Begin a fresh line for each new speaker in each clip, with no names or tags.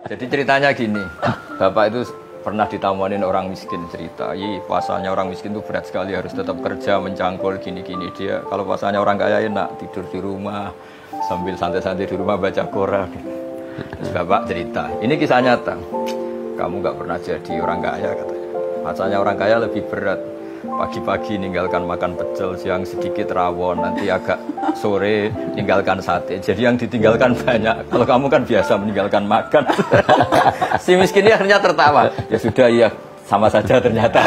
Jadi ceritanya gini, bapak itu pernah ditamuanin orang miskin cerita, puasanya orang miskin itu berat sekali, harus tetap kerja mencangkul gini-gini. Dia kalau puasanya orang kaya enak, tidur di rumah sambil santai-santai di rumah baca Quran. Terus bapak cerita, ini kisah nyata. Kamu nggak pernah jadi orang kaya katanya. Puasanya orang kaya lebih berat. Pagi-pagi ninggalkan makan pecel, siang sedikit rawon, nanti agak sore ninggalkan sate. Jadi yang ditinggalkan banyak. Kalau kamu kan biasa meninggalkan makan. Si miskin ini akhirnya tertawa. Ya sudah, ya sama saja ternyata.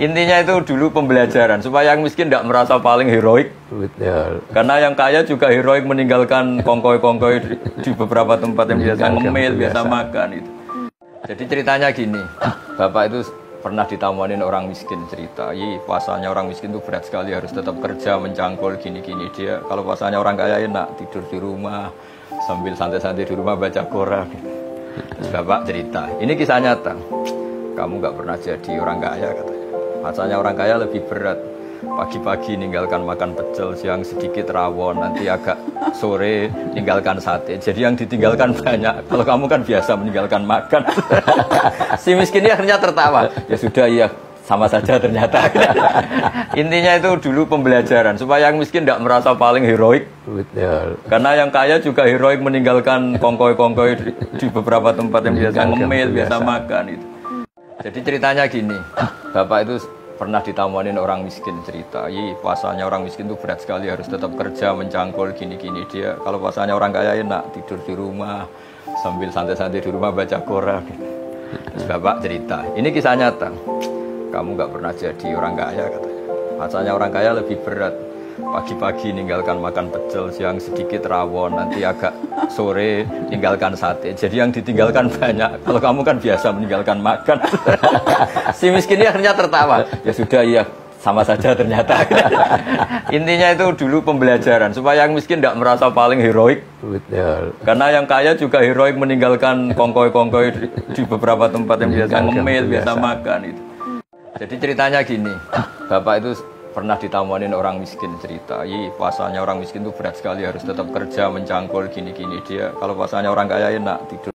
Intinya itu dulu pembelajaran supaya yang miskin tidak merasa paling heroik. Betul. Karena yang kaya juga heroik meninggalkan kongkoi-kongkoi di beberapa tempat yang biasa ngemil, biasa makan itu. Jadi ceritanya gini, bapak itu pernah ditamuanin orang miskin cerita, puasanya orang miskin itu berat sekali, harus tetap kerja mencangkul gini-gini. Dia kalau puasanya orang kaya enak, tidur di rumah sambil santai-santai di rumah baca Quran. Terus bapak cerita, ini kisah nyata. Kamu nggak pernah jadi orang kaya katanya. Puasanya orang kaya lebih berat. Pagi-pagi ninggalkan makan pecel, siang sedikit rawon, nanti agak sore ninggalkan sate. Jadi yang ditinggalkan banyak. Kalau kamu kan biasa meninggalkan makan. Si miskin ini akhirnya tertawa. Ya sudah, ya sama saja ternyata. Intinya itu dulu pembelajaran supaya yang miskin tidak merasa paling heroik. Betul. Karena yang kaya juga heroik meninggalkan kongkoi-kongkoi di beberapa tempat yang biasa ngemil, biasa makan itu. Jadi ceritanya gini, bapak itu pernah ditamuanin orang miskin cerita, puasanya orang miskin itu berat sekali, harus tetap kerja mencangkul gini-gini. Dia kalau puasanya orang kaya enak, tidur di rumah sambil santai-santai di rumah baca Quran. Terus bapak cerita, ini kisah nyata. Kamu nggak pernah jadi orang kaya katanya. Puasanya orang kaya lebih berat. Pagi-pagi ninggalkan makan pecel, siang sedikit rawon, nanti agak sore ninggalkan sate. Jadi yang ditinggalkan banyak. Kalau kamu kan biasa meninggalkan makan. Si miskin ini akhirnya tertawa. Ya sudah, ya sama saja ternyata. Intinya itu dulu pembelajaran supaya yang miskin tidak merasa paling heroik. Betul. Karena yang kaya juga heroik meninggalkan kongkoi-kongkoi di beberapa tempat yang biasa ngemil, biasa makan itu. Jadi ceritanya gini, bapak itu pernah ditamuanin orang miskin cerita, puasanya orang miskin itu berat sekali, harus tetap kerja mencangkul gini-gini. Dia kalau puasanya orang kaya enak, tidur